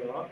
Ja.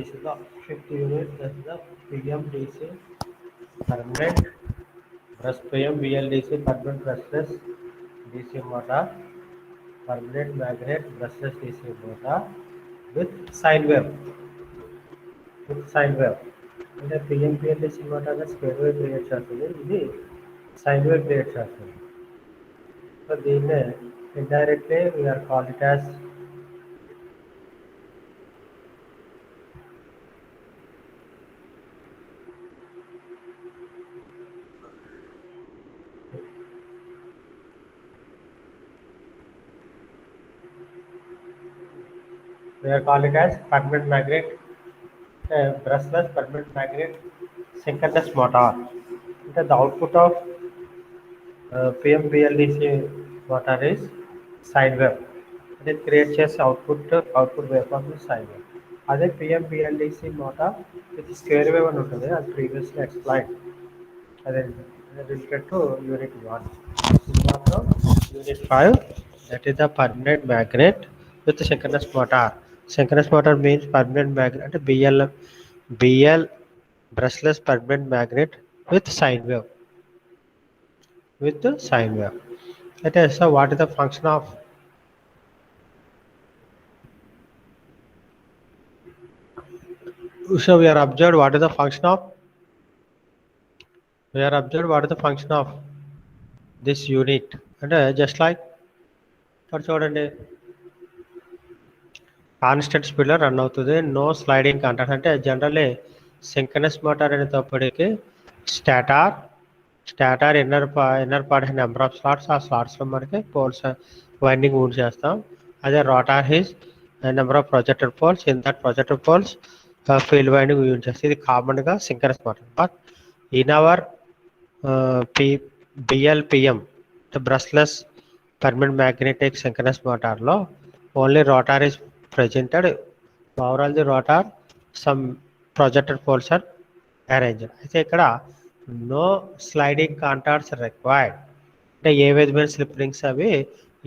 this is the fifth unit, that is the PMDC permanent brush PMBLDC permanent brushless DC motor, permanent magnet brushless DC motor with sine wave. అంటే PMBLDC motor square wave create చేస్తుంది, ఇది sine wave create చేస్తుంది. So దీన్నే indirectly we are call it as permanent magnet brushless permanent magnet synchronous motor. The output of PMBLDC motor is sine wave. It creates output waveform is sine wave. Other PMBLDC motor with square wave and ఉంటుంది, as previously explained. Related to unit 1. Unit 5, that is the permanent magnet with the synchronous motor. Synchronous motor means permanent magnet, BL brushless permanent magnet with sine wave. That is, so what is the function of we are observed what is the function of this unit, and just like చూడండి constant స్పీడ్లో run అవుతుంది, no sliding contact. అంటే generally synchronous motor అనేటప్పటికి stator inner part number of slots, ఆ స్లాట్స్లో మనకి poles winding ఊన్ చేస్తాం. అదే rotor his number of projector poles, in that projector poles field winding use చేస్తాం. ఇది కామన్గా synchronous motor. But in our BLPM brushless permanent magnetic synchronous motor lo only rotor is presented. Overall the rotor some projected poles are arranged. అయితే ఇక్కడ no sliding contacts required. అంటే ఏ విధమైన slip rings అవి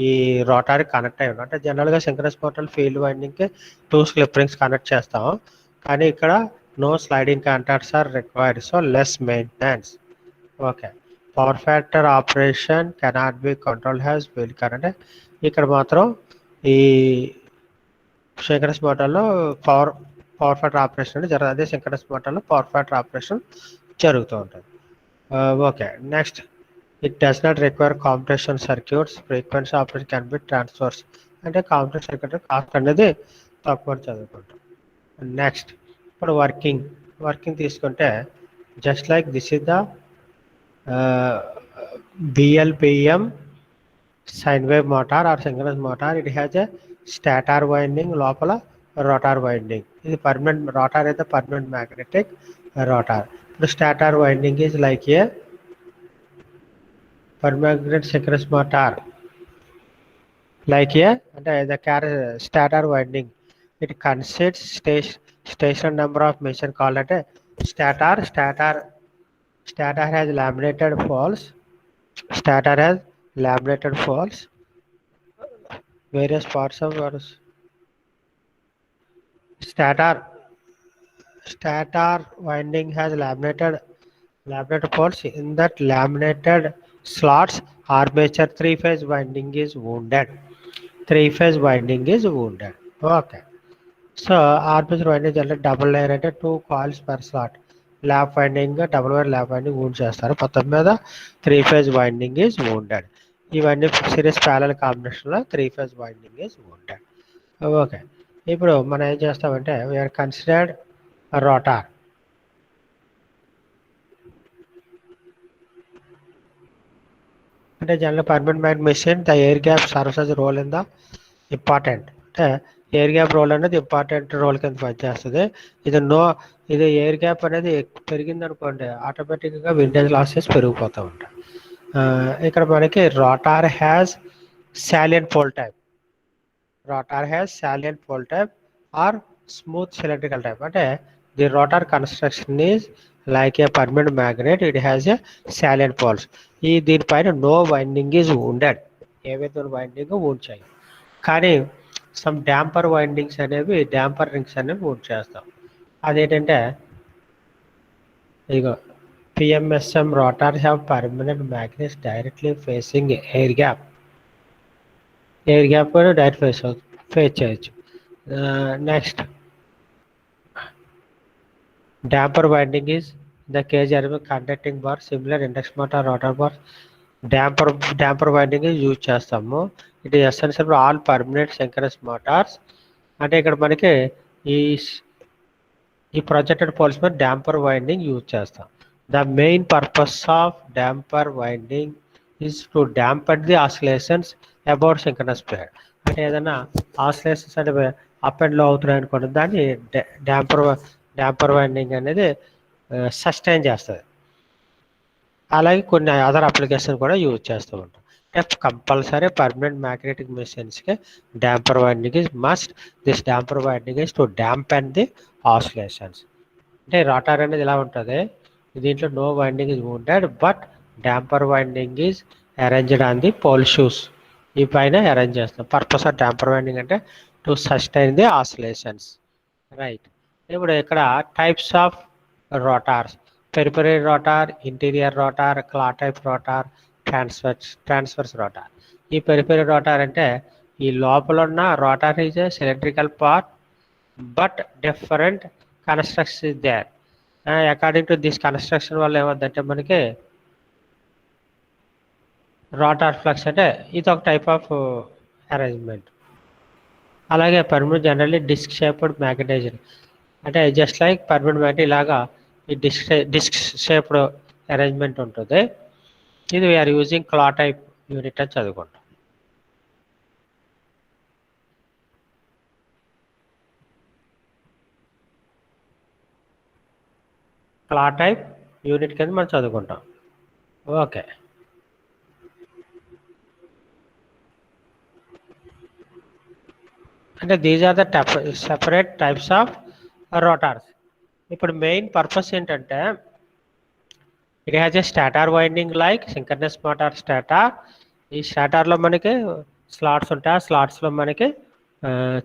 ఈ rotor connect అయ్యి ఉన్నాయి. అంటే జనరల్గా సింక్రనస్ మోటార్ ఫీల్డ్ వైండింగ్కి 2 స్లిప్ రింగ్స్ కనెక్ట్ చేస్తాం, కానీ ఇక్కడ no sliding contacts are required, so less maintenance. Okay, power factor operation cannot be control has field current. ఇక్కడ మాత్రం ఈ సింక్రనస్ మోటార్లో పవర్ ఫ్యాక్టర్ ఆపరేషన్ అంటే జరగదు, అదే సింక్రనస్ మోటార్లో పవర్ ఫ్యాక్టర్ ఆపరేషన్ జరుగుతూ ఉంటుంది. Okay, next it does not require compensation circuits, frequency operation can be transfers. అంటే కాంపిటేషన్ సర్క్యూట్ కాస్ట్ అనేది తక్కువ చదువుకుంటాం. నెక్స్ట్ ఇప్పుడు వర్కింగ్ తీసుకుంటే just like this is the BLPM sine wave motor or synchronous motor. It has a stator winding, లోపల rotor winding. ఇది permanent rotor is the permanent magnetic rotor. The stator winding is like a permanent synchronous motor, like a the stator winding. It consists station number of mission called at a stator has laminated poles. Various parts of stator winding has laminated poles. In that laminated slots, armature three-phase winding is wounded. Okay, so armature winding is double layer at 2 coils per slot. Lap winding double wire lap winding wound చేస్తారు, మొత్తం మీద 3-phase winding is wounded. ఇవన్నీ series parallel కాంబినేషన్లో 3-phase winding is wounded. Okay, ఇప్పుడు మనం ఏం చేస్తామంటే we are considered rotor. అంటే general permanent magnet machine the air gap serves as role in the important. అంటే ఎయిర్ గ్యాప్ రోల్ అనేది ఇంపార్టెంట్ రోల్ కింద పనిచేస్తుంది. ఇది ఎయిర్ గ్యాప్ అనేది పెరిగింది అనుకోండి, ఆటోమేటిక్గా విండేజ్ లాసెస్ పెరిగిపోతూ ఉంటాయి. ఇక్కడ మనకి rotor has salient pole type or smooth cylindrical type. అంటే the rotor construction is like a permanent magnet, it has a salient poles. దీనిపైన నో వైండింగ్ ఈజ్ వూండెడ్, ఏ విధమైన వైండింగ్ వూండ్ చేయాలి, కానీ సమ్ డ్యాంపర్ రింగ్స్ అనేవి wound చేస్తాం. అదేంటంటే ఇదిగో PMSM rotor have permanent magnets directly facing air gap కూడా డైరెక్ట్ ఫేస్ చేయొచ్చు. Next damper winding is the cage element conducting bar similar induction motor rotor bar. Damper winding use చేస్తాము. It is essential for all permanent synchronous motors. అంటే ఇక్కడ మనకి ఈ projected poles మీద damper winding use చేస్తాం. The main purpose of damper winding is to damper the oscillations about synchronous speed. అంటే ఏదైనా oscillations అనేవి అప్ అండ్ లో అవుతున్నాయి అనుకోండి, దాన్ని డాంపర్ వైండింగ్ అనేది సస్టైన్ చేస్తుంది. అలాగే కొన్ని అదర్ అప్లికేషన్ కూడా యూజ్ చేస్తూ ఉంటాం. కంపల్సరీ పర్మనెంట్ మ్యాగ్నెటిక్ మెషిన్స్కి damper winding is must. This damper winding is to dampen the oscillations. అంటే రోటార్ అనేది ఇలా ఉంటుంది, దీంట్లో no winding is wounded but damper winding is arranged on the pole shoes. ఈ పైన అరేంజ్ చేస్తాం. పర్పస్ ఆఫ్ డాంపర్ వైండింగ్ అంటే to sustain the oscillations. Right. ఇప్పుడు ఇక్కడ types of rotors: peripheral rotor, interior rotor, claw type rotor, transverse rotor. ఈ peripheral rotor అంటే ఈ లోపల ఉన్న rotor is a cylindrical part but different construction is there. According to this construction వల్ల ఏమవుతుందంటే మనకి రోటార్ ఫ్లక్స్ అంటే ఇది ఒక టైప్ ఆఫ్ అరేంజ్మెంట్. అలాగే permanent generally disc shaped magnetiser, అంటే జస్ట్ లైక్ పర్మనెంట్ మ్యాగ్నెట్ ఇలాగా ఈ డిస్క్ షేప్డ్ అరేంజ్మెంట్ ఉంటుంది. ఇది వీఆర్ యూజింగ్ క్లా టైప్ యూనిట్ అని చదువుకుంటాం. క్లా టైప్ యూనిట్ కింద మనం చదువుకుంటాం. ఓకే. అంటే these are the separate types of rotors. ఇప్పుడు మెయిన్ పర్పస్ ఏంటంటే it has a stator winding like synchronous motor stator. ఈ స్టాటార్లో మనకి స్లాట్స్ ఉంటాయి, ఆ స్లాట్స్లో మనకి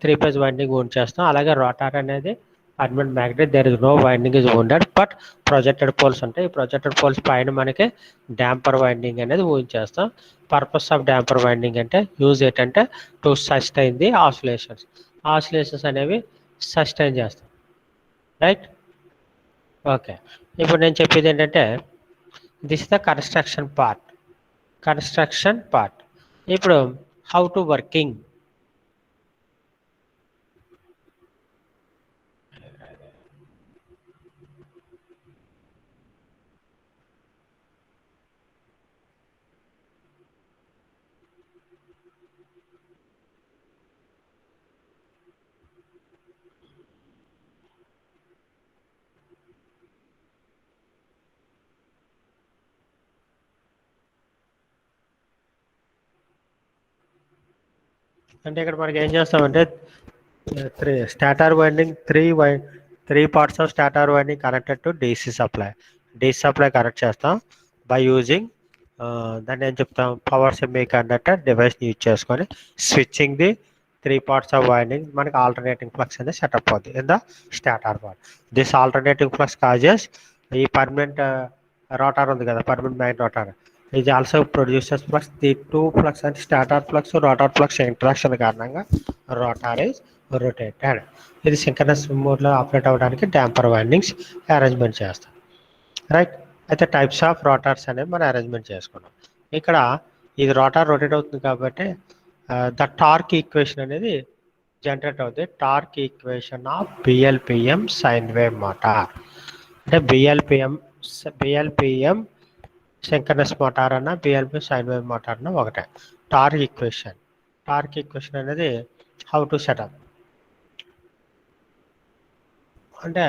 3 ఫేజ్ వైండింగ్ ఓన్ చేస్తాం. అలాగే రోటార్ అనేది permanent magnet, there is no winding is wounded but projected poles ఉంటాయి. ఈ ప్రొజెక్టెడ్ పోల్స్ పైన మనకి డాంపర్ వైండింగ్ అనేది ఓన్ చేస్తాం. పర్పస్ ఆఫ్ డాంపర్ వైండింగ్ అంటే యూజ్ ఏంటంటే టు సస్టైన్ ది ఆసిలేషన్స్ అనేవి సస్టైన్ చేస్తాం. రైట్. ఓకే. ఇప్పుడు నేను చెప్పేది ఏంటంటే this is the construction part. ఇప్పుడు హౌ టు వర్కింగ్. అంటే ఇక్కడ మనకి ఏం చేస్తామంటే stator winding three parts of stator winding connected to DC supply connect చేస్తాం బై యూజింగ్ దాన్ని ఏం చెప్తాం, పవర్ సెమీ కండక్టర్ డివైస్ని యూజ్ చేసుకొని switching the 3 parts of winding మనకి ఆల్టర్నేటింగ్ ఫ్లక్స్ అనేది సెటప్ అవుతుంది in the stator part. This alternating flux causes ఈ పర్మనెంట్ రోటార్ ఉంది కదా, పర్మనెంట్ మ్యాగ్నెట్ రోటార్, ఇది also producers flux. The 2 flux అంటే stator flux rotor flux interaction కారణంగా rotor is rotated. ఇది సింక్రనస్ మోడ్లో ఆపరేట్ అవ్వడానికి డాంపర్ వైండింగ్స్ అరేంజ్మెంట్ చేస్తాం. రైట్. అయితే టైప్స్ ఆఫ్ రోటార్స్ అనేవి మనం అరేంజ్మెంట్ చేసుకున్నాం. ఇక్కడ ఇది రోటార్ రొటేట్ అవుతుంది కాబట్టి ద టార్క్ ఈక్వేషన్ అనేది జనరేట్ అవుతుంది. Torque equation of BLPM sine wave motor. అంటే బిఎల్పిఎం సింక్రనస్ మోటార్ అన్న బిఎల్పి సైన్ వేవ్ మోటార్ అన్న ఒకటే. టార్క్ ఈక్వేషన్ అనేది హౌ టు సెటప్ అంటే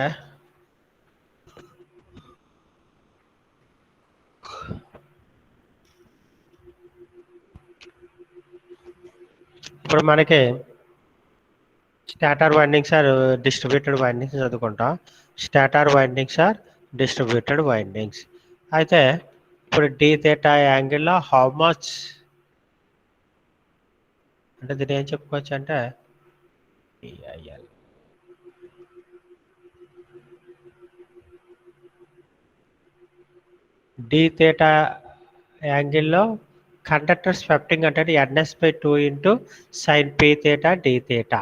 ఇప్పుడు మనకి stator windings are distributed windings చదువుకుంటాం. Stator windings are distributed windings. అయితే ఇప్పుడు డి థీటా యాంగిల్లో హౌ మచ్ అంటే దీన్ని ఏం చెప్పుకోవచ్చు అంటే డి థీటా యాంగిల్లో కండక్టర్ స్వెప్టింగ్ అంటే ns/2 into sine P theta d theta.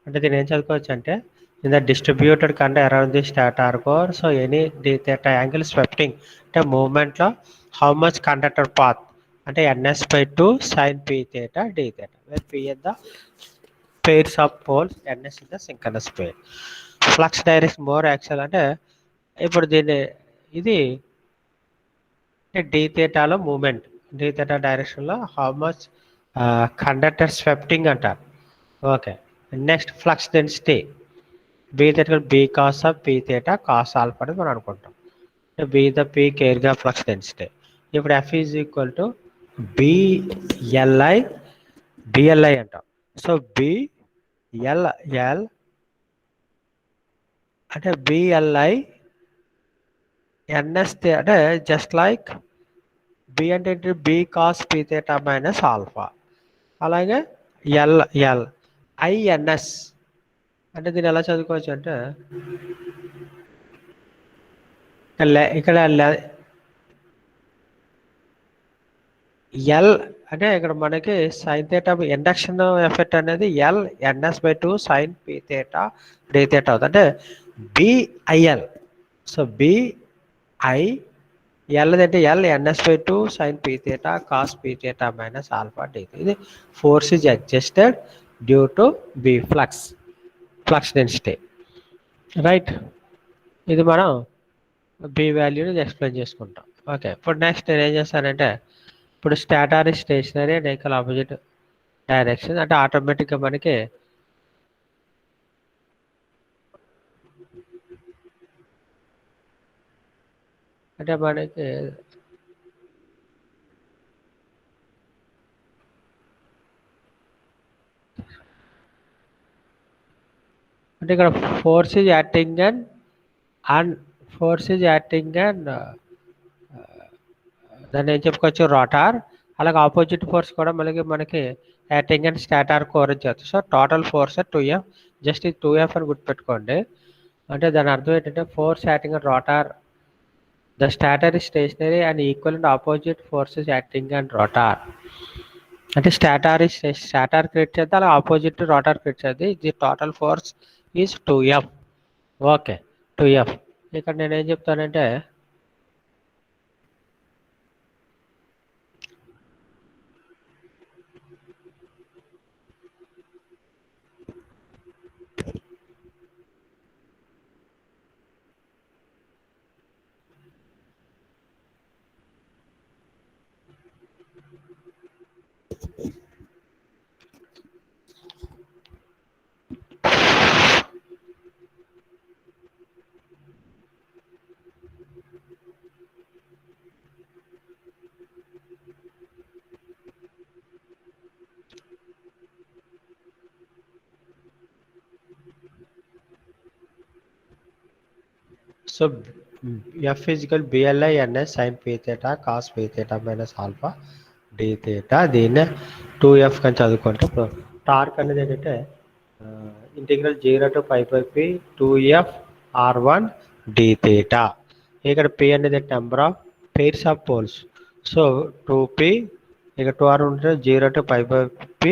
అంటే దీన్ని ఏం చదువుకోవచ్చు అంటే in the distributed conductor around the stator core, so any d theta angle swepting అంటే మూమెంట్లో హౌ మచ్ కండక్టర్ పాత్ అంటే ns/2 sine P theta d theta, where P is the pairs of poles, ns is the synchronous pair. Flux direction more actual అంటే ఇప్పుడు దీన్ని ఇది d థీటాలో moment, d theta డైరెక్షన్లో how much conductor swepting అంటారు. Okay, next flux density be theta B cos of P theta cos alpha అనేది మనం అనుకుంటాం. బీ ద పీ కేర్గా ఫ్లక్స్ డెన్సిటీ. ఇప్పుడు F is equal to BLI BLI అంటాం. So BL అంటే BLI NS అంటే just like B అంటే ఏంటి, B cos P theta minus alpha. అలాగే ఎల్ ఐఎన్ఎస్ అంటే దీన్ని ఎలా చదువుకోవచ్చు అంటే ఇక్కడ ఎల్ అంటే ఇక్కడ మనకి సైన్ థీటా ఇండక్షన్ ఎఫెక్ట్ అనేది L ns/2 sine P theta d theta అవుతుంది, అంటే బిఐఎల్. సో బిఐ ఎల్ అంటే L ns/2 sine P theta cos P theta minus alpha d. ఇది force is adjusted due to B flux density, right. ఇది మనం B వాల్యూని explain చేసుకుంటాం. Okay, ఇప్పుడు next నేను ఏం చేస్తానంటే ఇప్పుడు stator is stationary and equal opposite direction అంటే ఆటోమేటిక్గా మనకి అంటే ఇక్కడ ఫోర్స్ ఈజ్ యాక్టింగ్ అండ్ దాన్ని ఏం చెప్పుకోవచ్చు, రోటార్. అలాగే ఆపోజిట్ ఫోర్స్ కూడా మనకి యాక్టింగ్ అండ్ స్టాటార్ కోర్ చేస్తుంది. So total force 2F, just ఇది 2F అని గుర్తుపెట్టుకోండి. అంటే దాని అర్థం ఏంటంటే force acting and rotor, the stator is stationary and equal and opposite forces acting and rotor. అంటే స్టాటార్ క్రియేట్ చేస్తే అలా ఆపోజిట్ రోటార్ క్రియేట్ చేస్తుంది. The total force is 2F. Okay, 2F. ఇక్కడ నేను ఏం చెప్తానంటే so F is equal BLI NS sin P theta cos P theta minus alpha D theta. దీన్ని 2F అని చదువుకుంటే ఇప్పుడు టార్క్ అనేది ఏంటంటే integral 0 to π/p 2F R1 D theta. ఇక్కడ P అనేది number of pairs of poles. So 2P ఇక 2R ఉంటే 0 to π/p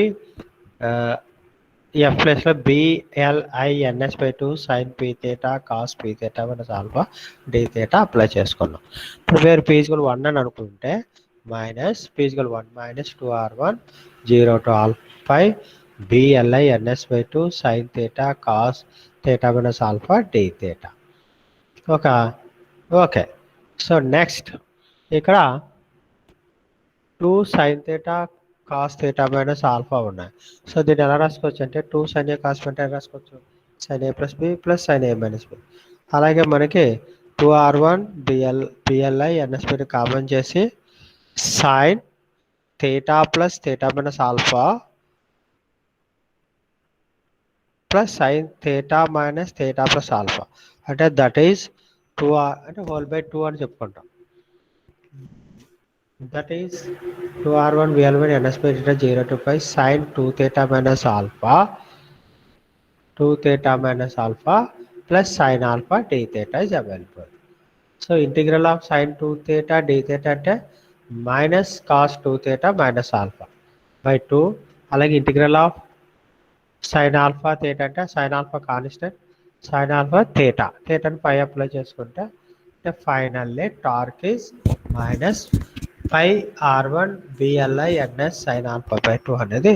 F ప్లస్లో BLI ns/2 sin P theta cos P theta minus alpha D theta apply చేసుకున్నాం. ఇప్పుడు వేరు P equal 1 అని అనుకుంటే minus P equal 1 minus 2R1 0 to alpha BLI ns/2 sin theta cos theta minus alpha D theta. Okay, so next ఇక్కడ 2 sin theta cos theta minus alpha ఉన్నాయి. So దీన్ని ఎలా రాసుకోవచ్చు అంటే 2 sin A cos అంటే రాసుకోవచ్చు sin A plus B plus sin A minus B. అలాగే మనకి 2R1 BLI ns/2 కామన్ చేసి sin theta plus theta minus alpha plus sin theta minus theta plus alpha అంటే దట్ ఈజ్ 2R అంటే whole by 2 అని చెప్పుకుంటాం. That is 2R1 BL1 ns/theta 0 to pi sin 2 theta minus alpha plus sin alpha d theta is available. So integral of sine 2 theta d theta అంటే minus cos 2 theta minus alpha by 2. అలాగే integral of sine alpha theta అంటే sine alpha constant sine alpha థీటాని pi apply చేసుకుంటే అంటే finally torque is minus pi R1 BLI NS sine alpha by 2 అనేది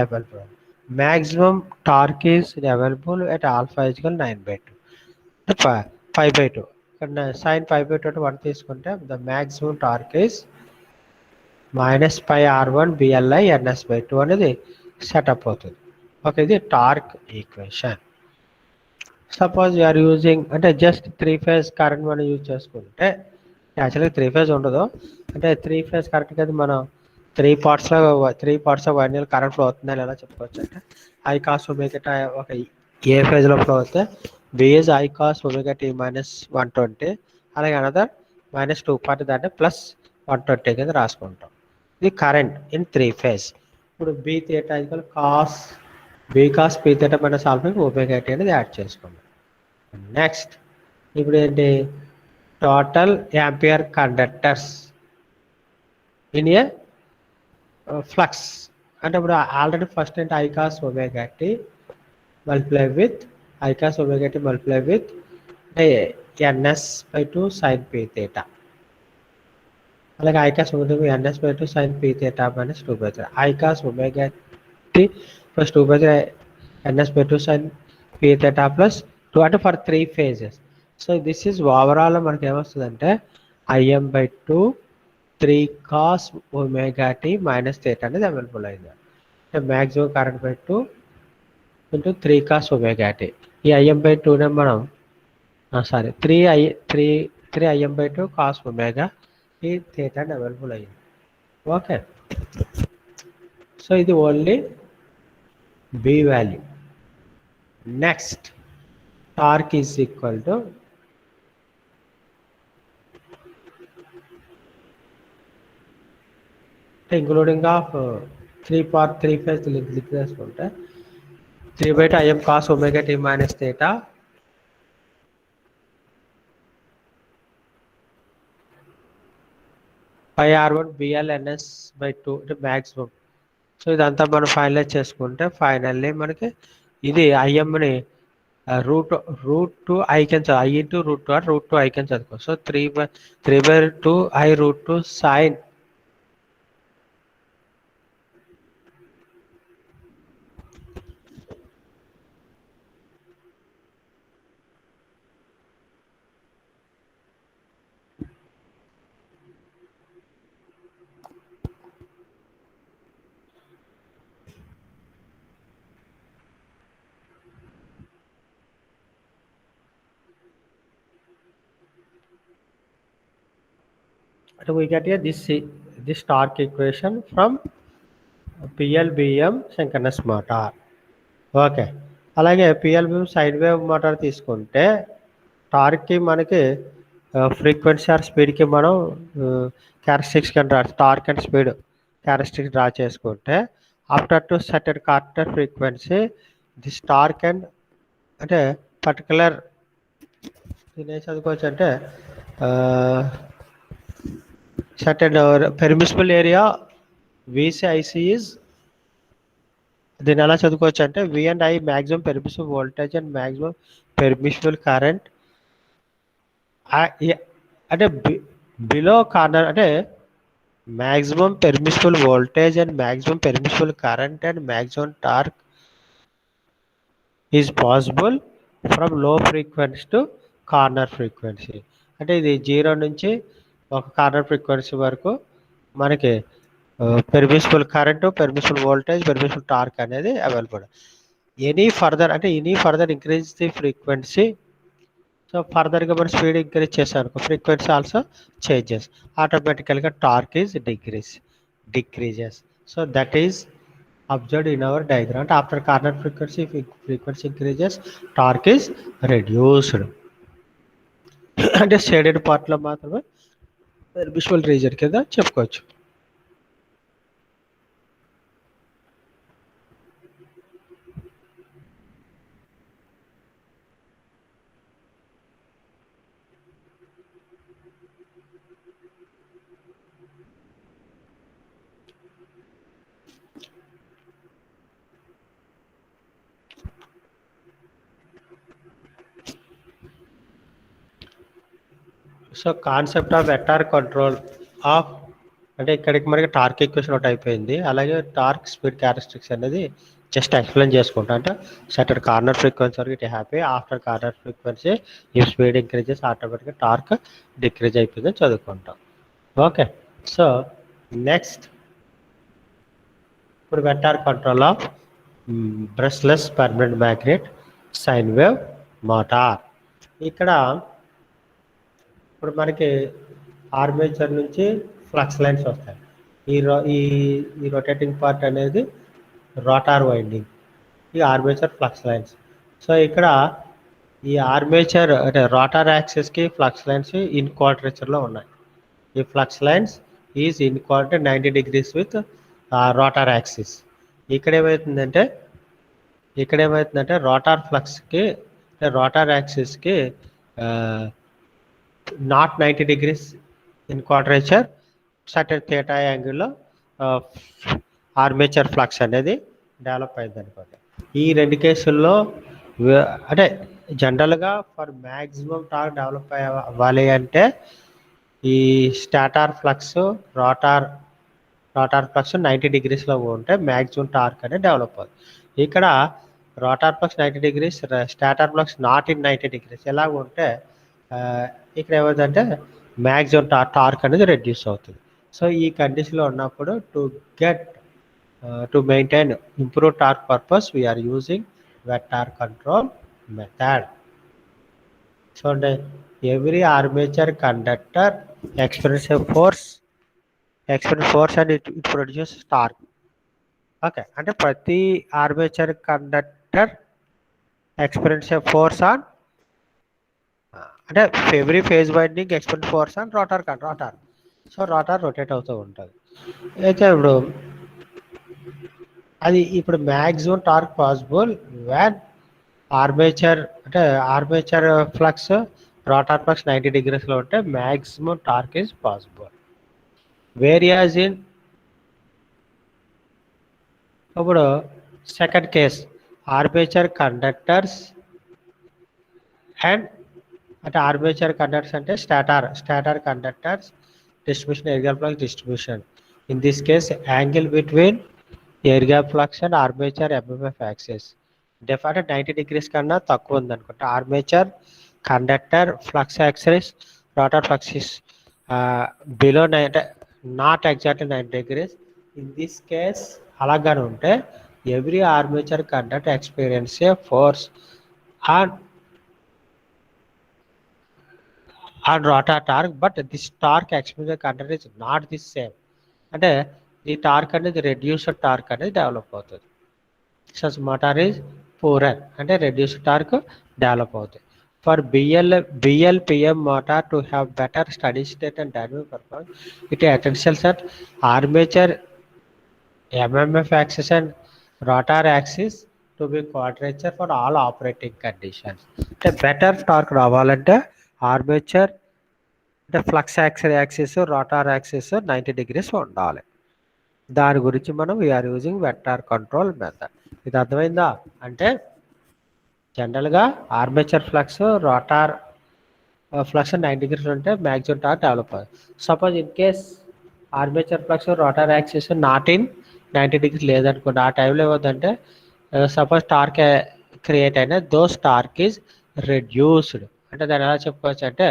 available. Maximum torque is available at alpha equal 9/2 5/2. ఇక్కడ sine 5/2 1 తీసుకుంటే the maximum torque is minus pi R1 BLI NS by 2 అనేది setup అవుతుంది. Okay, ఇది torque equation. Suppose you are using అంటే just 3-phase current మనం use చేసుకుంటే యాక్చువల్గా 3-phase ఉండదు. అంటే 3-phase కరెంట్ కదా మనం 3 parts of winding current flow అవుతుందని ఎలా చెప్పుకోవచ్చు అంటే ఐ కాస్ ఒమేగా ఒక ఏ ఫేజ్లో ఫ్లో అవుతే BS I cos omega tea minus 120, అలాగే అనదర్ -2 part దాన్ని ప్లస్ 120 కింద రాసుకుంటాం. ఇది కరెంట్ ఇన్ 3-phase. ఇప్పుడు B theta cos B cos P theta minus alpha omega T అనేది యాడ్ చేసుకుంటాం. నెక్స్ట్ ఇప్పుడు ఏంటి total ampere conductors in a flux అంటే ఇప్పుడు ఆల్రెడీ ఫస్ట్ ఏంటి I cos omega T multiply with I cos omega T multiply with NS by 2 sine P theta, అలాగే I cos omega NS by 2 sine P theta minus 2/3 I cos omega T plus 2/3 NS by 2 sine P theta plus 2 అంటే for 3 phases. So this is overall మనకి ఏమొస్తుందంటే IM by 2 3 cos omega tea minus theta అనేది available అయింది. అంటే maximum current by 2 into 3 cos omega T. ఈ IM by 2నే మనం 3 IM by 2 cos omega T theta అని అవైలబుల్ అయ్యింది. ఓకే, సో ఇది only B value. Next torque is equal to including of 3 phase link చేసుకుంటే 3/2 IM cos omega tea minus theta pi R1 BL NS by 2 అంటే maximum. So ఇదంతా మనం finalise చేసుకుంటే finally మనకి ఇది ఐఎంని రూట్ ఐ కింద I into రూట్2 I కింద చదువుకో. సో 3/2 ఐ రూట్2 సైన్ అంటే we get here this torque equation from PLBM synchronous motor. Okay, అలాగే PLBM సైడ్ వేవ్ మోటార్ తీసుకుంటే టార్క్కి మనకి ఫ్రీక్వెన్సీ ఆర్ స్పీడ్కి మనం క్యారెక్టరిస్టిక్స్ కింద torque and speed characteristics draw చేసుకుంటే after to certain corner frequency this torque and అంటే particular దీని ఏం చదువుకోవచ్చు అంటే certain permissible area VCIC is దీన్ని ఎలా చదువుకోవచ్చు అంటే V and I maximum permissible voltage and maximum permissible current అంటే బిలో కార్నర్ అంటే maximum permissible voltage and maximum permissible current and maximum torque is possible from low frequency to corner frequency. అంటే ఇది 0 నుంచి ఒక కార్నర్ ఫ్రీక్వెన్సీ వరకు మనకి permissible current, permissible voltage, permissible torque అనేది available. Any further increase the frequency. So ఫర్దర్గా మనం speed increase చేసామనుకో ఫ్రీక్వెన్సీ ఆల్సో చేంజెస్, ఆటోమేటికల్గా torque is decreases. So that is observed in our diagram. After corner frequency increases, torque is reduced. అంటే shaded పార్ట్లో మాత్రమే permissible region కింద చెప్పుకోవచ్చు. So concept of vector control of అంటే ఇక్కడికి మనకి టార్క్ ఈక్వేషన్ ఒకటి అయిపోయింది. అలాగే టార్క్ స్పీడ్ క్యారెక్టరిస్టిక్స్ అనేది జస్ట్ ఎక్స్ప్లెయిన్ చేసుకుంటా. అంటే సర్టెన్ కార్నర్ ఫ్రీక్వెన్సీ వరకు it happy, after corner frequency ఈ స్పీడ్ ఇంక్రీజెస్ ఆటోమేటిక్గా టార్క్ డిక్రీజ్ అయిపోయిందని చదువుకుంటాం. ఓకే, సో నెక్స్ట్ ఇప్పుడు vector control of brushless permanent magnet sine wave motor. ఇక్కడ ఇప్పుడు మనకి ఆర్మేచర్ నుంచి ఫ్లక్స్ లైన్స్ వస్తాయి. ఈ రొటేటింగ్ పార్ట్ అనేది రోటార్ వైండింగ్, ఈ ఆర్మేచర్ ఫ్లక్స్ లైన్స్. సో ఇక్కడ ఈ ఆర్మేచర్ అంటే రోటార్ యాక్సిస్కి ఫ్లక్స్ లైన్స్ ఇన్ క్వాడ్రేచర్లో ఉన్నాయి. ఈ flux lines is in quadrate 90 degrees with rotor axis. ఇక్కడ ఏమవుతుందంటే రోటార్ ఫ్లక్స్కి రోటార్ యాక్సిస్కి not 90 degrees in quadrature certain theta యాంగిల్లో ఆర్మేచర్ ఫ్లక్స్ అనేది డెవలప్ అయింది అనుకోండి. ఈ రెండు కేసుల్లో అంటే జనరల్గా ఫర్ మ్యాక్సిమం టార్క్ డెవలప్ అవ్వాలి అంటే ఈ స్టాటార్ ఫ్లక్స్ రోటార్ ఫ్లక్స్ 90 degreesలో ఉంటే మ్యాక్సిమం టార్క్ అనేది డెవలప్ అవుతుంది. ఇక్కడ rotor flux 90 degrees, stator flux not in 90 degrees ఎలా ఉంటే ఇక్కడ ఏమవుతుందంటే మ్యాక్సిమం టార్క్ అనేది రెడ్యూస్ అవుతుంది. సో ఈ కండిషన్లో ఉన్నప్పుడు to maintain improve torque purpose we are using vector control method. So every armature conductor experience force and it produces torque. Okay, అంటే ప్రతి armature conductor experience force on అంటే every phase winding experience force on rotor. So rotor rotate అవుతూ ఉంటుంది. అయితే ఇప్పుడు maximum torque possible when armature flux rotor flux 90 degreesలో ఉంటే maximum torque is possible. Various in ఇప్పుడు second case armature conductors and అంటే armature conductors అంటే stator conductors distribution air gap flux distribution. In this case angle between air gap flux and armature MMF axis అంటే 90 degrees కన్నా తక్కువ ఉందనుకుంటే armature conductor flux axis rotor flux is below not exactly 90 degrees. In this case అలాగానే ఉంటే every armature conductor experience a force on rotor torque but this torque experience conductor is not this same. అంటే ఈ torque అనేది reduced torque అనేది develop అవుతుంది. Such motor is poorer అంటే reduced torque develop అవుతుంది. For BLPM motor to have better steady state and dynamic performance, it essential that armature MMF axis and rotor axis to be quadrature for all operating conditions. అంటే better torque రావాలంటే armature అంటే flux axis rotor axis 90 degrees ఉండాలి. దాని గురించి మనం we are using vector control method. ఇది అర్థమైందా? అంటే జనరల్గా armature flux rotor flux 90 degrees ఉంటే మ్యాక్సిమం టార్క్ డెవలప్ అవుతుంది. Suppose in case armature flux rotor axis not in 90 degrees లేదనుకోండి, ఆ టైంలో ఏమవుతుందంటే సపోజ్ టార్క్ క్రియేట్ అయినా దోస్ టార్క్ ఈజ్ రెడ్యూస్డ్. అంటే దాన్ని ఎలా చెప్పుకోవచ్చు అంటే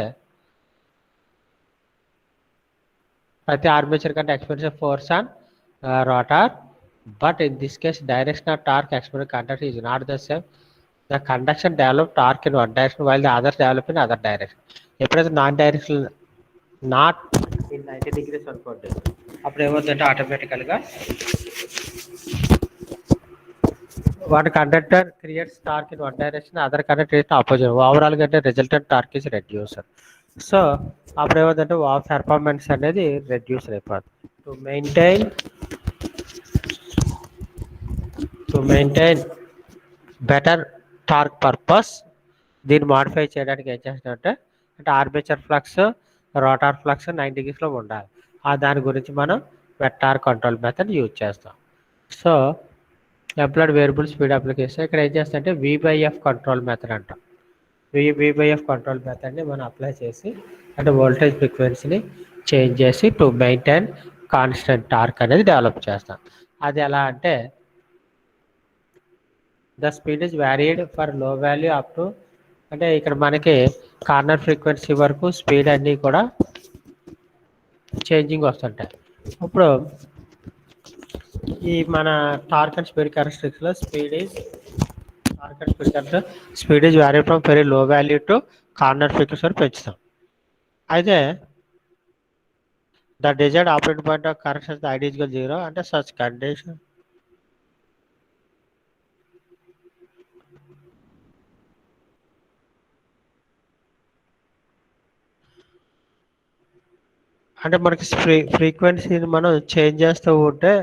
ప్రతి ఆర్మేచర్ కంటే experience force on rotor but in this case direction of torque experience conductor is not the same. The conduction develop torque in one direction while the others develop in other direction. ఎప్పుడైతే not in 90 degrees అనుకోండి, అప్పుడు ఏమవుతుందంటే ఆటోమేటికల్గా one conductor creates torque in one direction, other conductor creates opposite. Overall గా అంటే resultant torque is reduce. So అప్పుడు ఏమవుతుందంటే performance అనేది reduce అయిపోతుంది. To maintain better torque purpose దీన్ని మాడిఫై చేయడానికి ఏం చేస్తామంటే ఆర్మేచర్ ఫ్లక్స్ రోటార్ ఫ్లక్స్ 90 degreesలో ఉండాలి. దాని గురించి మనం వెక్టార్ కంట్రోల్ మెథడ్ యూజ్ చేస్తాం. So employed variable speed application ఇక్కడ ఏం చేస్తామంటే V/F కంట్రోల్ మెథడ్ అంటాం. VBF కంట్రోల్ మెథడ్ని మనం అప్లై చేసి అంటే వోల్టేజ్ ఫ్రీక్వెన్సీని చేంజ్ చేసి టు మెయింటైన్ కాన్స్టెంట్ టార్క్ అనేది డెవలప్ చేస్తాం. అది ఎలా అంటే the speed is varied for లో వాల్యూ అప్ టు అంటే ఇక్కడ మనకి కార్నర్ ఫ్రీక్వెన్సీ వరకు స్పీడ్ అన్నీ కూడా చేంజింగ్ వస్తుంటాయి. ఇప్పుడు ఈ మన టార్క్ అండ్ స్పీడ్ క్యారెక్టరిస్టిక్స్లో speed is vary from very low value to corner frequency వరకు పెంచుతాం. అయితే the desired operating point of correction the ID is equal 0 అంటే సచ్ కండిషన్ అంటే మనకి ఫ్రీక్వెన్సీని మనం చేంజ్ చేస్తూ ఉంటే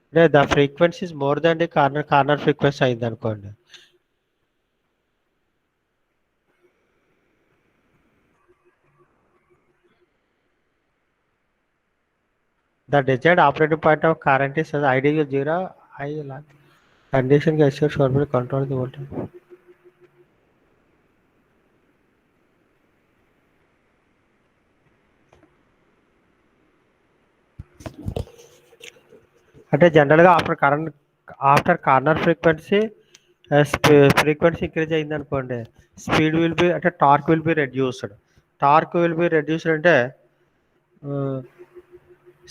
అంటే the frequency is more than the corner frequency అయింది అనుకోండి. The desired operating point of current is as ideal 0. I like condition can assure short control the voltage. అంటే జనరల్గా ఆఫ్టర్ కార్నర్ ఫ్రీక్వెన్సీ ఇంక్రీజ్ అయింది అనుకోండి, speed will be అంటే torque will be reduced. అంటే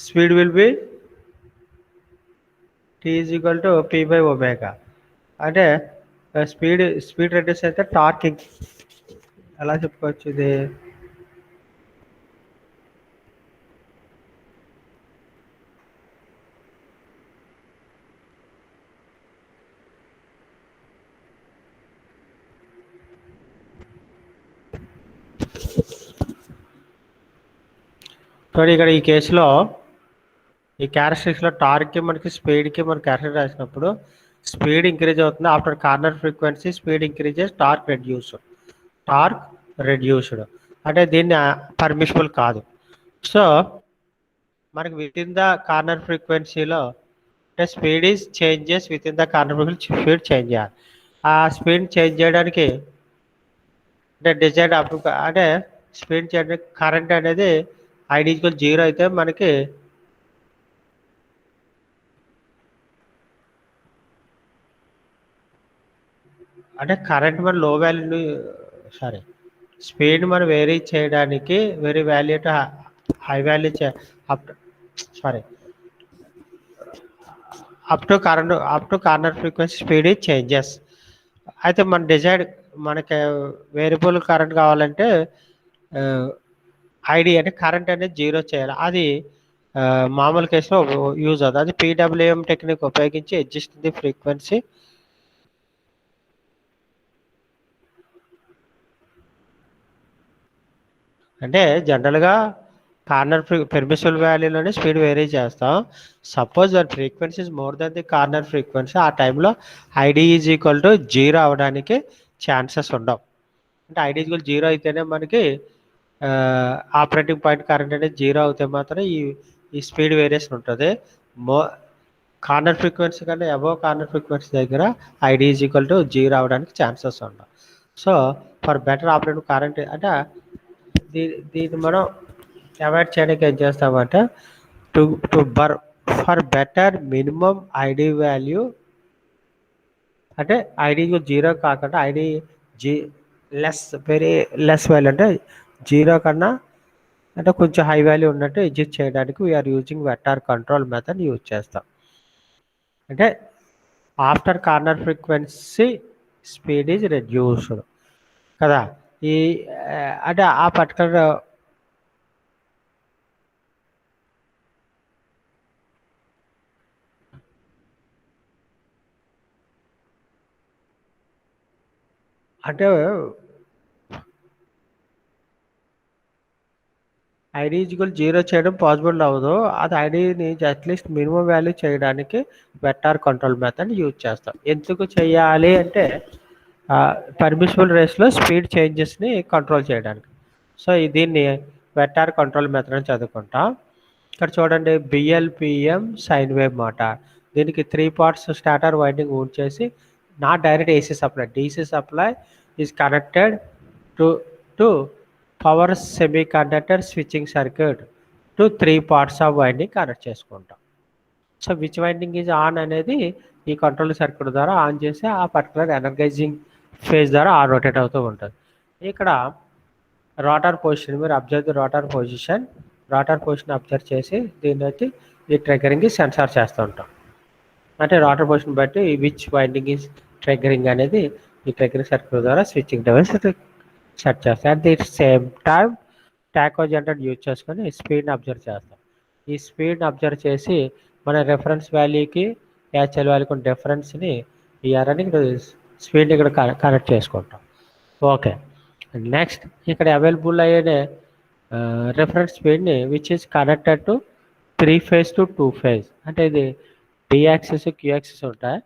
speed will be T is equal to P by omega. అంటే speed reduce అయితే torque ఎలా చెప్పుకోవచ్చు ఇది చూడండి ఇక్కడ ఈ కేసులో ఈ క్యారెక్టరిస్టిక్స్లో టార్క్కి మనకి స్పీడ్కి మన క్యారెక్టర్ రాసినప్పుడు స్పీడ్ ఇంక్రీజ్ అవుతుంది after corner frequency speed increases torque reduced అంటే దీన్ని పర్మిషబుల్ కాదు. సో మనకి విత్ ఇన్ ద కార్నర్ ఫ్రీక్వెన్సీలో అంటే speed is changes with in the corner frequency speed change చేయాలి. ఆ స్పీడ్ చేంజ్ చేయడానికి అంటే డిజైర్డ్ అంటే స్పీడ్ చేయడానికి కరెంట్ అనేది ఐడి ఈక్వల్ 0 అయితే మనకి అంటే కరెంట్ మన లో వాల్యూ స్పీడ్ మనం వేరీ చేయడానికి very value to high value up to corner frequency speed changes. అయితే మన డిజైర్డ్ మనకి వేరియబుల్ కరెంట్ కావాలంటే ఐడి అంటే కరెంట్ అనేది 0 చేయాలి. అది మామూలు కేసులో యూజ్ అవుతుంది. అది PWM టెక్నిక్ ఉపయోగించి అడ్జస్ట్ ది ఫ్రీక్వెన్సీ అంటే జనరల్గా కార్నర్ పెర్మిసిబుల్ వాల్యూలోనే స్పీడ్ వేరీ చేస్తాం. Suppose that frequency is more than the corner frequency, ఆ టైంలో ఐడి ఈజ్ ఈక్వల్ టు 0 అవడానికి ఛాన్సెస్ ఉండవు. అంటే ఐడి ఈజ్ ఈక్వల్ 0 అయితేనే మనకి ఆపరేటింగ్ పాయింట్ కరెంట్ అనేది 0 అవుతే మాత్రం ఈ స్పీడ్ వేరియేషన్ ఉంటుంది. కార్నర్ ఫ్రీక్వెన్సీ కన్నా అబోవ్ కార్నర్ ఫ్రీక్వెన్సీ దగ్గర ఐడి ఈజ్ ఈక్వల్ టు 0 అవడానికి ఛాన్సెస్ ఉండవు. So for better operating current అంటే దీన్ని మనం అవాయిడ్ చేయడానికి ఏం చేస్తామంటే for better minimum ID value అంటే ఐడి 0 కాకుండా ఐడి వెరీ లెస్ వాల్యూ అంటే 0 కన్నా అంటే కొంచెం హై వాల్యూ ఉన్నట్టు అడ్జస్ట్ చేయడానికి we are using vector control method use చేస్తాం. అంటే after corner frequency speed is reduced కదా. ఈ అంటే ఆ పర్టికులర్ అంటే ఐడి ఈజ్వల్ 0 చేయడం పాసిబుల్ అవ్వదు. అది ఐడిని అట్లీస్ట్ మినిమం వాల్యూ చేయడానికి వెక్టార్ కంట్రోల్ మెథడ్ యూజ్ చేస్తాం. ఎందుకు చేయాలి అంటే పర్మిసిబుల్ రేస్లో స్పీడ్ చేంజెస్ని కంట్రోల్ చేయడానికి. సో దీన్ని వెక్టార్ కంట్రోల్ మెథడ్ అని చదువుకుంటాం. ఇక్కడ చూడండి BLPM సైన్ వేవ్ మోటార్. దీనికి 3 పార్ట్స్ స్టార్టర్ వైండింగ్ ఊడ్ చేసి not direct AC supply, DC supply is connected to power semiconductor switching circuit to 3 parts of winding connect చేసుకుంటాం. So which winding is on అనేది ఈ control circuit ద్వారా on చేసి ఆ particular ఎనర్గైజింగ్ phase ద్వారా ఆ rotate అవుతూ ఉంటుంది. ఇక్కడ రోటార్ పొజిషన్ మీరు observe the rotor position observe చేసి దీన్ని వచ్చి ఈ ట్రిగ్గరింగ్ సెన్సార్ చేస్తూ ఉంటాం. అంటే రోటర్ పొజిషన్ బట్టి విచ్ వైండింగ్ ఈజ్ ట్రిగ్గరింగ్ అనేది ఈ ట్రిగ్గరింగ్ సర్క్యూట్ ద్వారా స్విచ్చింగ్ డివైస్ సెట్ చేస్తాం. At the same time tachogenerator use చేసుకొని స్పీడ్ని అబ్జర్వ్ చేస్తాం. ఈ స్పీడ్ని అబ్జర్వ్ చేసి మన రెఫరెన్స్ వాల్యూకి యాక్చువల్ వాల్యూకి ఉన్న డిఫరెన్స్ని ఈ ఎర్రని ఇక్కడ స్పీడ్ని ఇక్కడ కనెక్ట్ చేసుకుంటాం. ఓకే, నెక్స్ట్ ఇక్కడ అవైలబుల్ అయ్యే రెఫరెన్స్ స్పీడ్ని which is connected to 3 phase to 2 phase. అంటే ఇది డి యాక్సిస్ క్యూ యాక్సిస్ ఉంటాయి.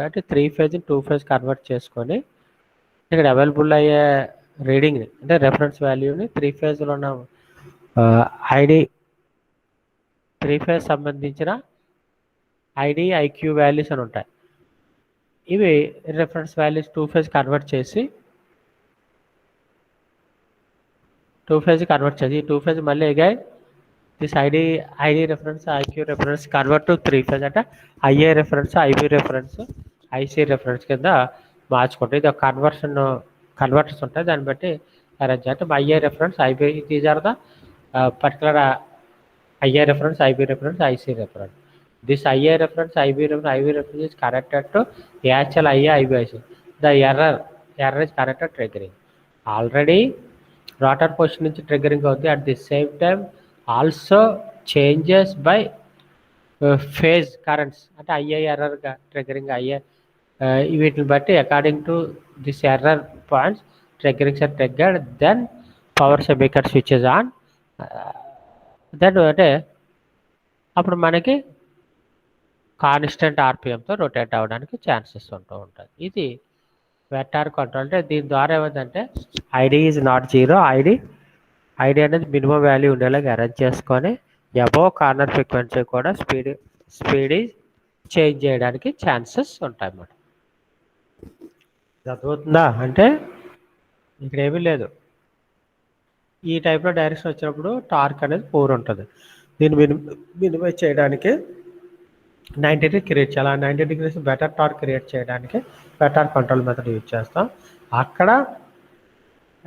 అంటే 3 phase 2 phase కన్వర్ట్ చేసుకొని ఇక్కడ అవైలబుల్ అయ్యే రీడింగ్ని అంటే రెఫరెన్స్ వాల్యూని 3 phaseలో ఉన్న ఐడి 3 phase సంబంధించిన ఐడి ఐక్యూ వాల్యూస్ అని ఉంటాయి. ఇవి రెఫరెన్స్ వాల్యూస్ 2 phase కన్వర్ట్ చేసి ఈ 2 phase మళ్ళీ again this ID reference IQ reference convert to 3 phase అంటే IA reference IB reference IC reference కింద మార్చుకుంటాం. ఇది ఒక కన్వర్టర్స్ ఉంటాయి, దాన్ని బట్టి అరేంజ్ అంటే IA reference IB these are the particular IA reference IB reference IC reference. This IA reference IB reference is connected to actual IA IBIC. The error is connected triggering. Already rotor position నుంచి triggering అవుతుంది. At the same time also changes by phase currents అంటే IA ఎర్రర్గా triggering అయ్యే వీటిని బట్టి according to this error points triggerings are triggered. Then power semiconductor switches on. Then అంటే అప్పుడు మనకి కాన్స్టెంట్ ఆర్పిఎంతో రొటేట్ అవ్వడానికి ఛాన్సెస్ ఉంటూ ఉంటుంది. ఇది వెక్టార్ కంట్రోల్. అంటే దీని ద్వారా ఏమైందంటే ID is not zero, ID అనేది మినిమం వాల్యూ ఉండేలాగా అరేంజ్ చేసుకొని అబోవ్ కార్నర్ ఫ్రీక్వెన్సీ కూడా స్పీడ్ చేంజ్ చేయడానికి ఛాన్సెస్ ఉంటాయి అన్నమాట. అర్థమవుతుందా? అంటే ఇక్కడ ఏమీ లేదు, ఈ టైప్లో డైరెక్షన్ వచ్చినప్పుడు టార్క్ అనేది పూర్ ఉంటుంది. దీన్ని మినిమైజ్ చేయడానికి 90 degree క్రియేట్ చేయాలి. 90 degrees బెటర్ టార్క్ క్రియేట్ చేయడానికి బెటర్ కంట్రోల్ మెథడ్ యూజ్ చేస్తాం. అక్కడ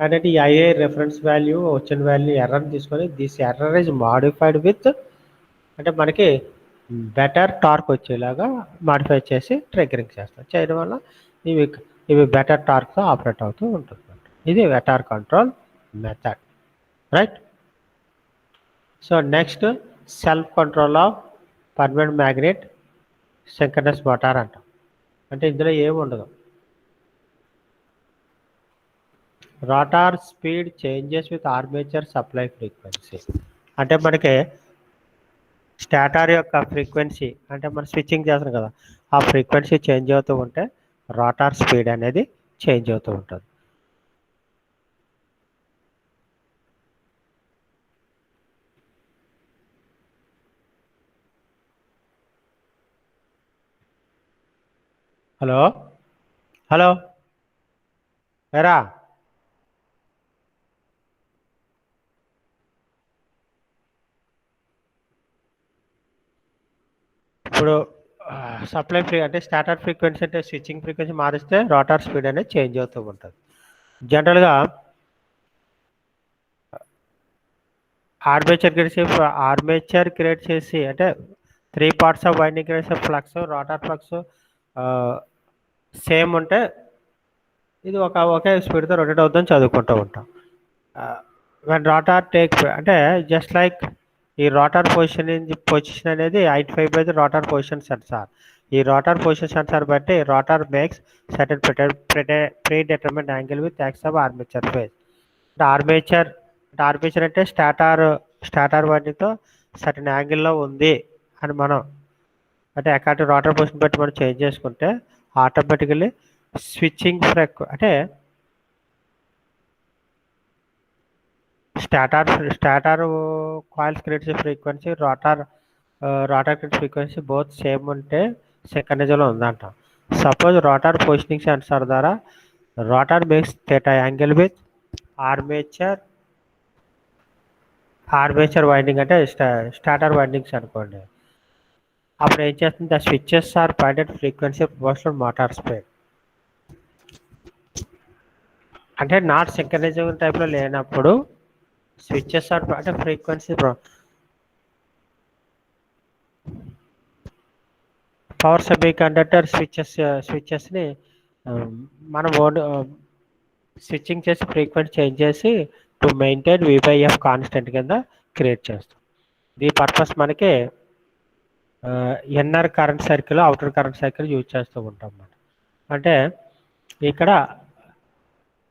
అనేది ఐఏ రెఫరెన్స్ వాల్యూ వచ్చిన వాల్యూ ఎర్రర్ తీసుకొని this error is modified with అంటే మనకి బెటర్ టార్క్ వచ్చేలాగా మాడిఫై చేసి ట్రిగ్గరింగ్ చేస్తాం. చేయడం వల్ల ఇవి బెటర్ టార్క్తో ఆపరేట్ అవుతూ ఉంటుంది. ఇది vector control method, right? So next self control of permanent magnet synchronous motor అంటాం. అంటే ఇందులో ఏమి ఉండదు. Rotor speed changes with armature supply frequency. అంటే మనకి స్టాటర్ యొక్క ఫ్రీక్వెన్సీ అంటే మనం స్విచ్చింగ్ చేస్తాం కదా, ఆ ఫ్రీక్వెన్సీ చేంజ్ అవుతూ ఉంటే రోటార్ స్పీడ్ అనేది చేంజ్ అవుతూ ఉంటుంది. హలో ఎరా ఇప్పుడు సప్లై అంటే స్టార్టర్ ఫ్రీక్వెన్సీ అంటే స్విచ్చింగ్ ఫ్రీక్వెన్సీ మారిస్తే రోటార్ స్పీడ్ అనేది చేంజ్ అవుతూ ఉంటుంది. జనరల్గా ఆర్మేచర్ క్రియేట్ చేసి అంటే 3 parts ఆఫ్ వైండింగ్ క్రియేట్ చేసే ఫ్లక్స్ రోటార్ ఫ్లక్స్ సేమ్ ఉంటే ఇది ఒకే స్పీడ్తో రొటేట్ అవుతుందని చదువుకుంటూ ఉంటాం. వెన్ రోటార్ టేక్ అంటే జస్ట్ లైక్ ఈ రోటార్ పొజిషన్ అనేది identify by the rotor position sensor. ఈ రోటార్ పొజిషన్ సెన్సార్ బట్టి rotor makes certain predetermined angle with axis of armature phase. అంటే ఆర్మేచర్ అంటే స్టాటర్ వైండింగ్తో సర్టెన్ యాంగిల్లో ఉంది అని మనం అంటే అకార్డింగ్ రోటర్ పొజిషన్ బట్టి మనం చేంజ్ చేసుకుంటే ఆటోమేటికలీ స్విచ్చింగ్ అంటే స్టాటర్ కాయిల్స్ క్రియేట్ చేసే frequency rotor create frequency both same ఉంటే సింక్రనైజ్లో ఉందంట. సపోజ్ రోటార్ పొజిషనింగ్ సెన్సార్ ద్వారా Rotor makes theta angle with armature winding అంటే స్టార్టర్ వైండింగ్స్ అనుకోండి. అప్పుడు ఏం చేస్తుంది, the switches are pointed frequency proportional motor speed. అంటే నాట్ సింక్రనైజింగ్ టైప్లో లేనప్పుడు స్విచెస్ ఆర్ అంటే ఫ్రీక్వెన్సీ పవర్ సెమీ కండక్టర్ స్విచెస్ని మనం స్విచ్చింగ్ చేసి ఫ్రీక్వెన్సీ చేంజ్ చేసి టు మెయింటైన్ V/F కాన్స్టెంట్ కింద క్రియేట్ చేస్తాం. ఈ పర్పస్ మనకి inner current circle, outer current circle use చేస్తూ ఉంటాం అన్నమాట. అంటే ఇక్కడ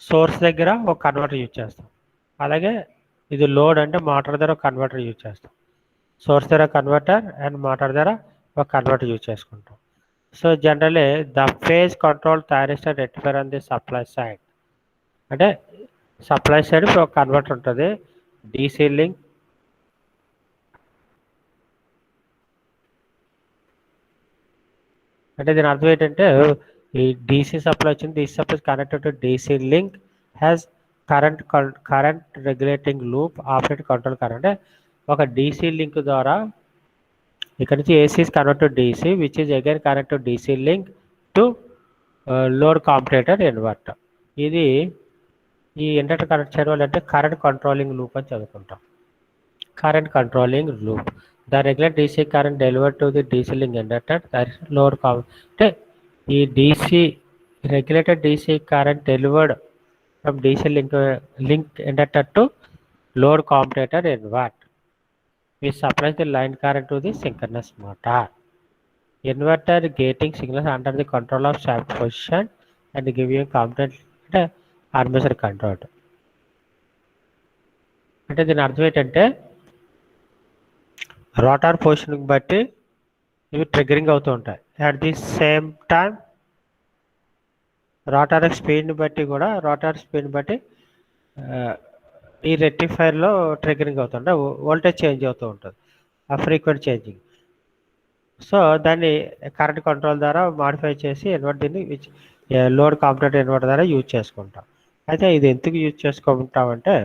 సోర్స్ దగ్గర ఒక కన్వర్టర్ యూజ్ చేస్తాం, అలాగే ఇది లోడ్ అంటే మోటార్ దగ్గర ఒక కన్వర్టర్ యూజ్ చేస్తాం. సోర్స్ దగ్గర కన్వర్టర్ అండ్ మోటార్ దగ్గర ఒక కన్వర్టర్ యూజ్ చేసుకుంటాం. So generally the phase control thyristor rectifier on the supply side. అంటే సప్లై సైడ్ ఒక కన్వర్టర్ ఉంటుంది, డీసీ లింక్. అంటే దీని అర్థం ఏంటంటే ఈ డీసీ సప్లై వచ్చింది, DC supply connected to DC link has current regulating loop operate control current. అంటే ఒక డీసీ లింక్ ద్వారా ఇక్కడ నుంచి AC connect to DC which is again connect to DC link to load commutator inverter. ఇది ఈ inverter connect చేయడం వల్ల అంటే కరెంట్ కంట్రోలింగ్ లూప్ అని చదువుకుంటాం. Current controlling loop the regular DC current delivered to the DC link inductor load అంటే ఈ DC regulated DC current delivered from DC link inductor to load commutator inverter which supplies the line current to the synchronous motor. Inverter gating signals under the control of shaft position and giving component అంటే armature control. అంటే దీని అర్థం ఏంటంటే rotor పొజిషన్కి బట్టి ఇవి triggering అవుతూ ఉంటాయి. At the same time rotor స్పీడ్ని బట్టి ఈ రెక్టిఫైర్లో ట్రిగరింగ్ అవుతుంటే వోల్టేజ్ చేంజ్ అవుతూ ఉంటుంది, ఆ ఫ్రీక్వెంట్ చేంజింగ్. సో దాన్ని కరెంట్ కంట్రోల్ ద్వారా మాడిఫై చేసి దీన్ని లోడ్ కాంపిటేటర్ ఇన్వర్టర్ ద్వారా యూజ్ చేసుకుంటాం. అయితే ఇది ఎందుకు యూజ్ చేసుకుంటామంటే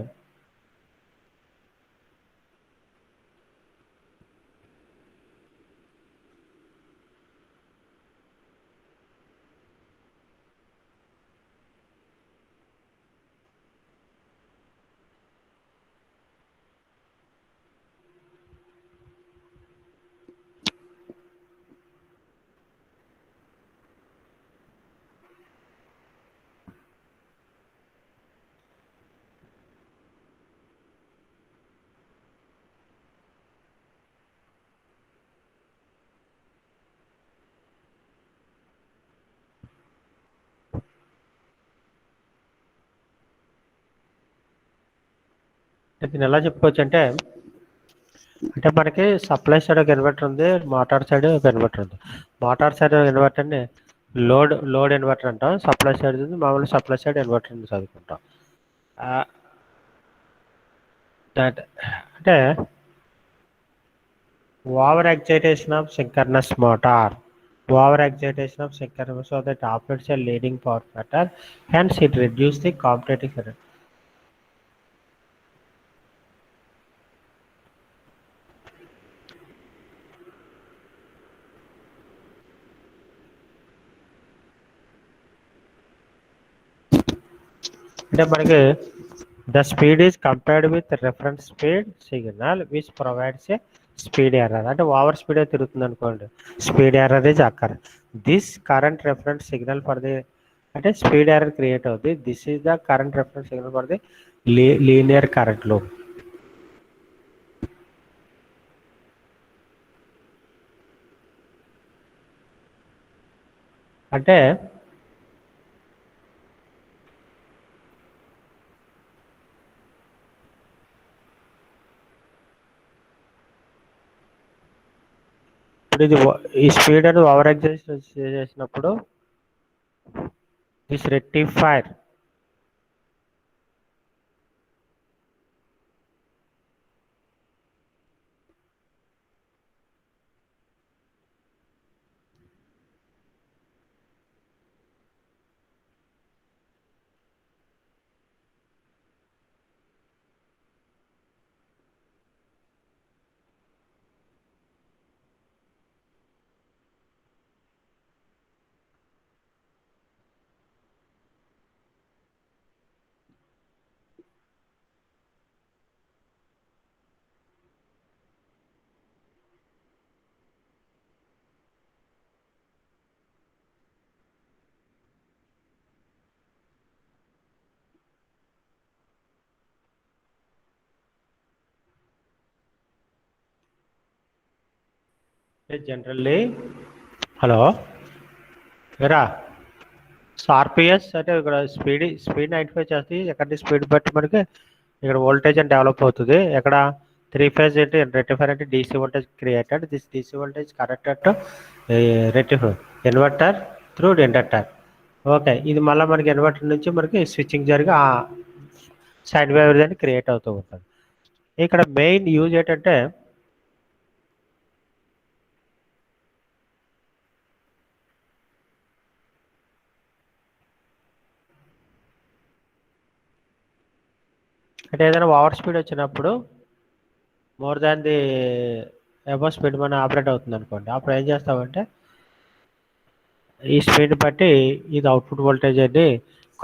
దీన్ని ఎలా చెప్పుకోవచ్చు అంటే మనకి సప్లై సైడ్ ఒక ఇన్వర్టర్ ఉంది, మోటార్ సైడ్ ఒక ఇన్వర్టర్ ఉంది. మోటార్ సైడ్ ఇన్వర్టర్ని లోడ్ ఇన్వర్టర్ అంటాం, సప్లై సైడ్ మామూలు సప్లై సైడ్ ఇన్వర్టర్ చదువుకుంటాం. అంటే over excitation of synchronous motor so that operates a leading power factor, hence it reduces the competitive current. అంటే మనకి the speed is compared with reference speed signal which provides a speed error. అంటే over speed తిరుగుతుంది అనుకోండి, speed error is occur. This current reference signal for the అంటే speed error create అవుతుంది. This is the current reference signal for the linear current loop. అంటే ఇది ఈ speed అనేది over excite చేసినప్పుడు this rectifier generally hello era so RPS అంటే ఇక్కడ speed 95 చేస్తే ఎక్కడ స్పీడ్ బట్టి మనకి ఇక్కడ వోల్టేజ్ అని డెవలప్ అవుతుంది. ఎక్కడ త్రీ ఫేజ్ ఏంటి రెక్టిఫైర్ అంటే DC voltage created this DC voltage connected to rectifier inverter through inductor. Okay, ఇది మళ్ళీ మనకి ఇన్వర్టర్ నుంచి మనకి స్విచ్చింగ్ జరిగి ఆ సైన్ వేవ్ అనేది క్రియేట్ అవుతూ ఉంటుంది. ఇక్కడ మెయిన్ యూజ్ ఏంటంటే ఏదైనా ఓవర్ స్పీడ్ వచ్చినప్పుడు more than the above speed మనం ఆపరేట్ అవుతుంది అనుకోండి, అప్పుడు ఏం చేస్తామంటే ఈ స్పీడ్ బట్టి ఇది అవుట్పుట్ వోల్టేజ్ అని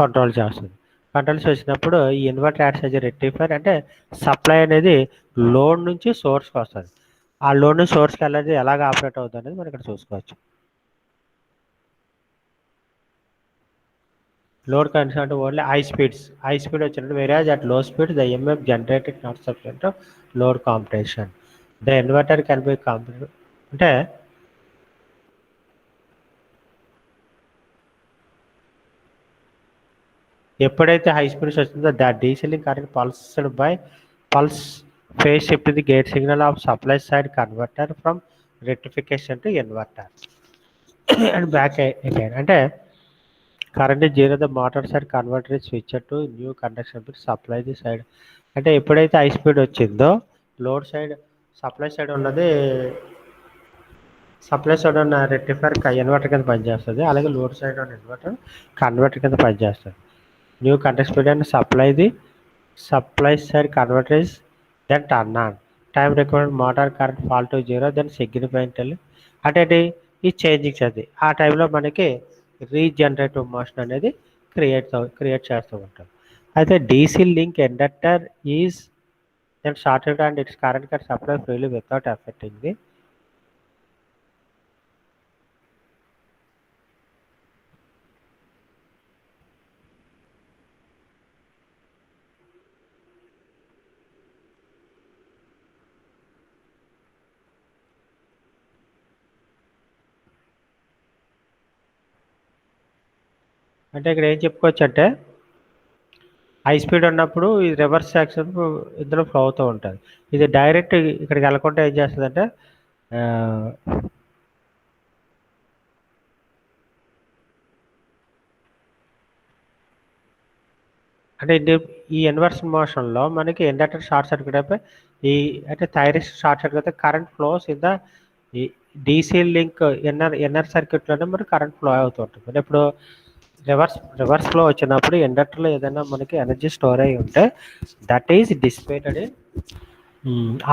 కంట్రోల్ చేస్తుంది. కంట్రోల్ చేసినప్పుడు ఈ ఇన్వర్టర్ యాక్ట్స్ యాజ్ రెక్టిఫైర్ అంటే సప్లై అనేది లోడ్ నుంచి సోర్స్కి వస్తుంది. ఆ లోడ్ నుంచి సోర్స్కి వెళ్ళేది ఎలాగ ఆపరేట్ అవుతుంది అనేది మనం ఇక్కడ చూసుకోవచ్చు. లోడ్ కండిషన్ అంటే ఓన్లీ హై స్పీడ్ వచ్చినట్టు వేరే at low speed the EMF generated not sufficient load commutation the inverter can be commutated అంటే ఎప్పుడైతే హై స్పీడ్స్ వచ్చిందో the DC link current pulse phase shift the gate signal of supply side converter from rectification to inverter and back again అంటే current zero the motor side converter switch to new conduction supply the side అంటే ఎప్పుడైతే high speed వచ్చిందో load side supply side ఉన్నది ఉన్న rectifier inverter కింద పనిచేస్తుంది. అలాగే load side ఉన్న ఇన్వర్టర్ కన్వర్టర్ కింద పనిచేస్తుంది. New conduct speed and supply side converter is then turn on time required motor current fall to zero then significantly అంటే ఈ చేంజింగ్ అది ఆ టైంలో మనకి రీజనరేటివ్ మోషన్ అనేది క్రియేట్ చేస్తూ ఉంటాం. అయితే DC link inductor is then shorted and its current can supply freely without affecting the అంటే ఇక్కడ ఏం చెప్పుకోవచ్చు అంటే హై స్పీడ్ ఉన్నప్పుడు ఈ రివర్స్ యాక్షన్ ఇందులో ఫ్లో అవుతూ ఉంటుంది. ఇది డైరెక్ట్ ఇక్కడికి వెళ్ళకుండా ఏం చేస్తుందంటే అంటే ఈ ఇన్వర్స్ మోషన్లో మనకి ఇండక్టర్ షార్ట్ సర్క్యూట్ అయిపోయి ఈ అంటే థైరిస్ట్ షార్ట్ సర్క్యూట్ అయితే కరెంట్ ఫ్లోస్ ఇన్ ద ఈ డీసీ లింక్ ఇన్నర్ సర్క్యూట్లోనే మనకి కరెంట్ ఫ్లో అవుతూ ఉంటుంది. ఇప్పుడు రివర్స్ ఫ్లో వచ్చినప్పుడు ఇండక్టర్లో ఏదైనా మనకి ఎనర్జీ స్టోర్ అయి ఉంటే that is dissipated in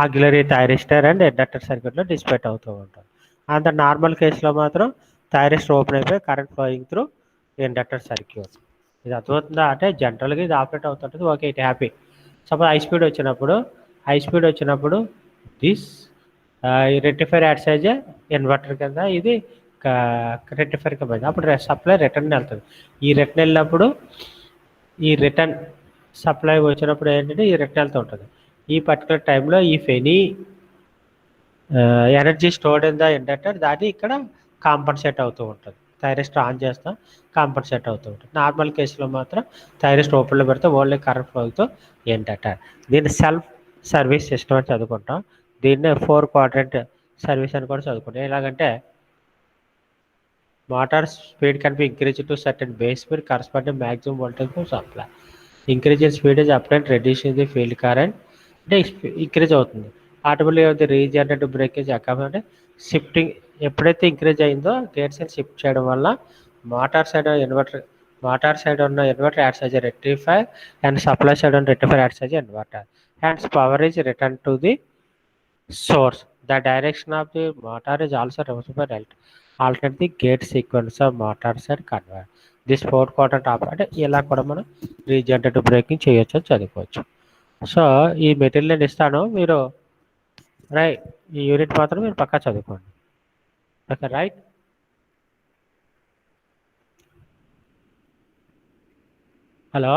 auxiliary thyristor and inductor సర్క్యూట్లో డిసిపేట్ అవుతూ ఉంటుంది. అంత నార్మల్ కేసులో మాత్రం థైరిస్టర్ ఓపెన్ అయిపోయి current flowing through inductor circuit. ఇది అర్థమవుతుందా? అంటే జనరల్గా ఇది ఆపరేట్ అవుతుంటుంది. Okay, it happy. Suppose high speed వచ్చినప్పుడు this rectifier acts as inverter కింద ఇది రెక్టిఫైర్ కింద అప్పుడు సప్లై రిటర్న్ వెళ్తుంది. ఈ రిటర్న్ వెళ్ళినప్పుడు ఈ రిటర్న్ సప్లై వచ్చినప్పుడు ఏంటంటే ఈ రిటర్న్ వెళ్తూ ఉంటుంది. ఈ పర్టికులర్ టైంలో ఈ any energy stored in the inductor దాన్ని ఇక్కడ కాంపన్సేట్ అవుతూ ఉంటుంది. థైరిస్టర్ ఆన్ చేస్తాం, కాంపన్సేట్ అవుతూ ఉంటుంది. నార్మల్ కేసులో మాత్రం థైరిస్టర్ ఓపెన్లో పెడితే ఓన్లీ కరెంట్ ఫ్లోతో ఇండక్టర్. దీన్ని సెల్ఫ్ సర్వీస్ సిస్టమ్ అని చదువుకుంటాం. దీన్నే 4 క్వాడ్రంట్ సర్వీస్ అని కూడా చదువుకుంటాం. ఎలాగంటే motor speed can be increased to certain base speed corresponding maximum voltage to supply. Increasing speed is obtained reducing the field current అంటే ఇంక్రీజ్ అవుతుంది. ఆటోమేటిక్గా అది రీజనరేటివ్ బ్రేకేజ్ అంటే షిఫ్టింగ్ ఎప్పుడైతే ఇంక్రీజ్ అయిందో గేట్స్ షిఫ్ట్ చేయడం వల్ల మోటార్ సైడ్ ఉన్న inverter acts as rectifier and supply side ఉన్న rectifier acts as inverter and power is return to the source. The direction of the motor is also reversed by alternate the gate sequence of motors and convert. This 4 quadrant అంటే ఇలా కూడా మనం regenerative braking చేయొచ్చు అని చదువుకోవచ్చు. So ఈ material నేను ఇస్తాను, మీరు రైట్ ఈ యూనిట్ మాత్రం మీరు పక్కా చదువుకోండి. Okay right. హలో